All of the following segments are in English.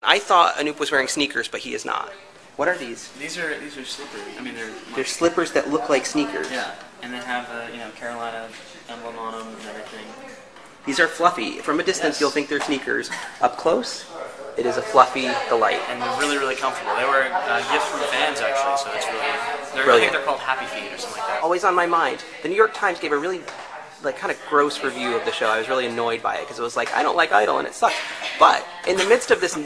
I thought Anoop was wearing sneakers, but he is not. What are these? These are slippers. I mean, they're slippers that look like sneakers. Yeah, and they have a Carolina emblem on them and everything. These are fluffy. From a distance, You'll think they're sneakers. Up close, it is a fluffy delight. And they're really, really comfortable. They were gifts from fans, actually, so it's really... Brilliant. I think they're called Happy Feet or something like that. Always on my mind. The New York Times gave a really, kind of gross review of the show. I was really annoyed by it because it was like, I don't like Idol and it sucks. But in the midst of this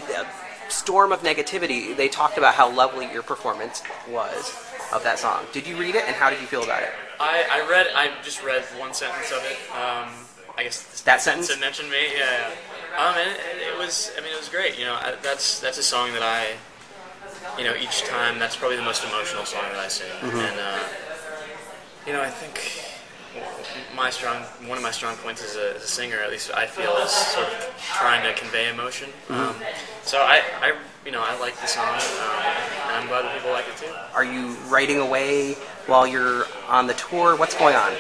storm of negativity, they talked about how lovely your performance was of that song. Did you read it, and how did you feel about it? I just read one sentence of it. I guess that sentence it mentioned me. Yeah. And it was great. That's a song that I, each time, that's probably the most emotional song that I sing. Mm-hmm. And I think one of my strong points as a singer, at least I feel, is sort of trying to convey emotion. Mm-hmm. So I like the song, and I'm glad that people like it too. Are you writing away while you're on the tour? What's going on?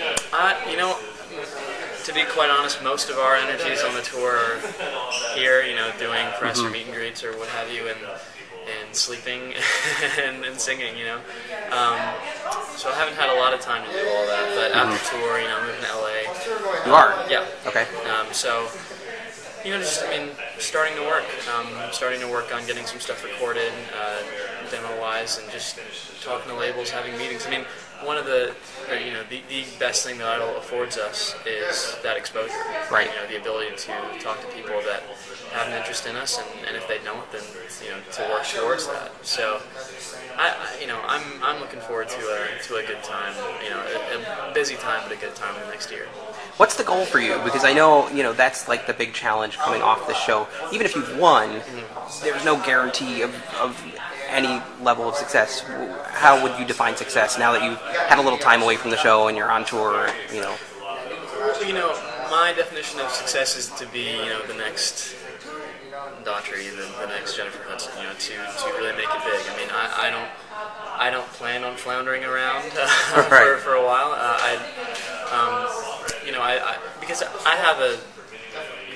To be quite honest, most of our energies on the tour are here, doing press or meet and greets or what have you, and sleeping and singing, So I haven't had a lot of time to do all that, but after tour, I'm moving to LA. You are? Yeah. Okay. So, starting to work. Starting to work on getting some stuff recorded, demo-wise, and just talking to labels, having meetings. One of the best thing that Idol affords us is that exposure. Right. The ability to talk to people that have an interest in us, and if they don't, then to work towards that. So, I'm looking forward to a good time. A busy time, but a good time in the next year. What's the goal for you? Because I know, that's like the big challenge coming off the show. Even if you've won, there's no guarantee of any level of success. How would you define success now that you've had a little time away from the show and you're on tour, My definition of success is to be, the next Daughtry, the next Jennifer Hudson, to really make it big. I don't plan on floundering around for a while. Because I have a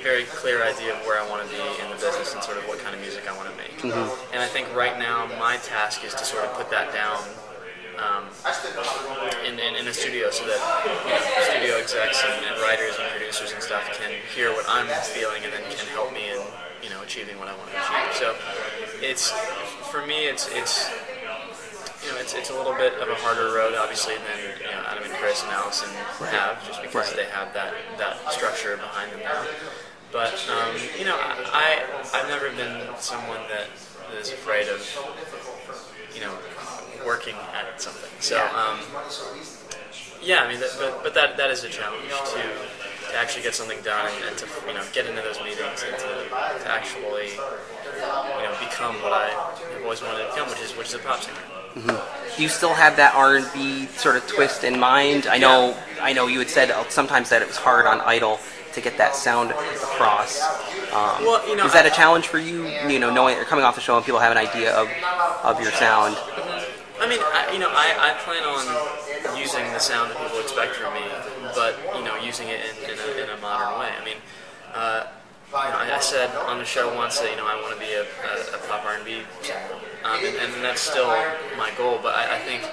very clear idea of where I want to be in the business and sort of what kind of music I want to make. Mm-hmm. And I think right now my task is to sort of put that down in a studio so that studio execs and writers and producers and stuff can hear what I'm feeling and then can help me in achieving what I want to achieve. So for me it's a little bit of a harder road, obviously, than Adam and Chris and Allison have, just because they have that structure behind them now. But I've never been someone that is afraid of working at something. So but that is a challenge to actually get something done and to get into those meetings and to actually become what I have always wanted to become, which is a pop singer. Mm-hmm. Do you still have that R&B sort of twist in mind? I know you had said sometimes that it was hard on Idol to get that sound across. Is that a challenge for you? Knowing you're coming off the show and people have an idea of your sound. I plan on using the sound that people expect from me, but using it in a modern way. I said on the show once that I want to be a pop R&B singer, and that's still my goal. But I think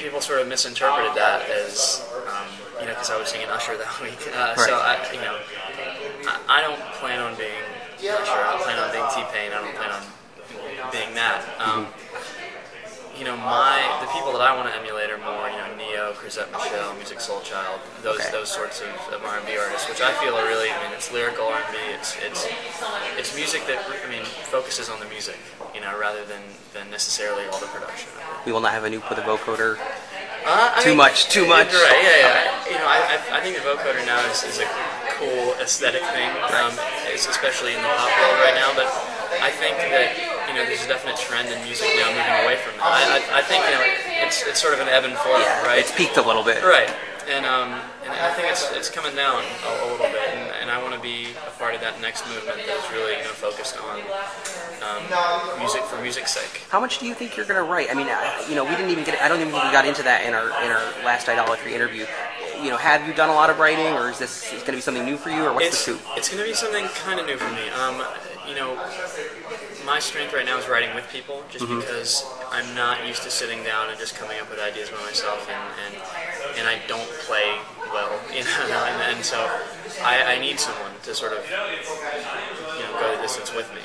people sort of misinterpreted that as because I was singing Usher that week. So I don't plan on being Usher. I don't plan on being T-Pain. I don't plan on being that. The people that I want to emulate are more, Neo, Chrisette Michelle, Music Soul Child, those sorts of R&B artists, which I feel are really, it's lyrical R&B, it's music that, focuses on the music, rather than necessarily all the production. We will not have Anoop with a vocoder. Too much. Right, yeah. I think the vocoder now is a cool aesthetic thing, especially in the pop world right now, but I think that there's a definite trend in music now moving away from that. I think it's sort of an ebb and flow, right? It's peaked a little bit, right? And I think it's coming down a little bit, and I want to be a part of that next movement that is really focused on music for music's sake. How much do you think you're going to write? We didn't even I don't even think we got into that in our last Idolatry interview. Have you done a lot of writing, or is this going to be something new for you, or what's the scoop? It's going to be something kind of new for me. you know, my strength right now is writing with people, just because I'm not used to sitting down and just coming up with ideas by myself, and I don't play well, you know, and so I need someone to sort of, you know, go the distance with me.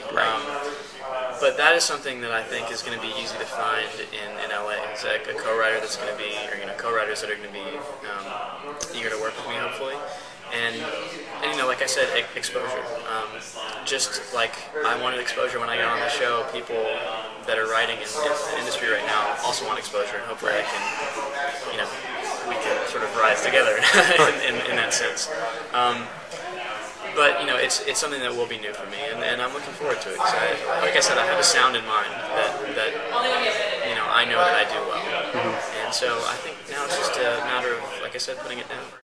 But that is something that I think is going to be easy to find in LA. It's like a co-writer that's going to be, or you know, co-writers that are going to be eager to work with me, hopefully. And you know, like I said, exposure. Just like I wanted exposure when I got on the show, people that are writing in the industry right now also want exposure, and hopefully I can, you know, we can sort of rise together in that sense. But you know, it's something that will be new for me, and I'm looking forward to it. Cause like I said, I have a sound in mind that you know I know that I do well, and so I think now it's just a matter of, like I said, putting it down.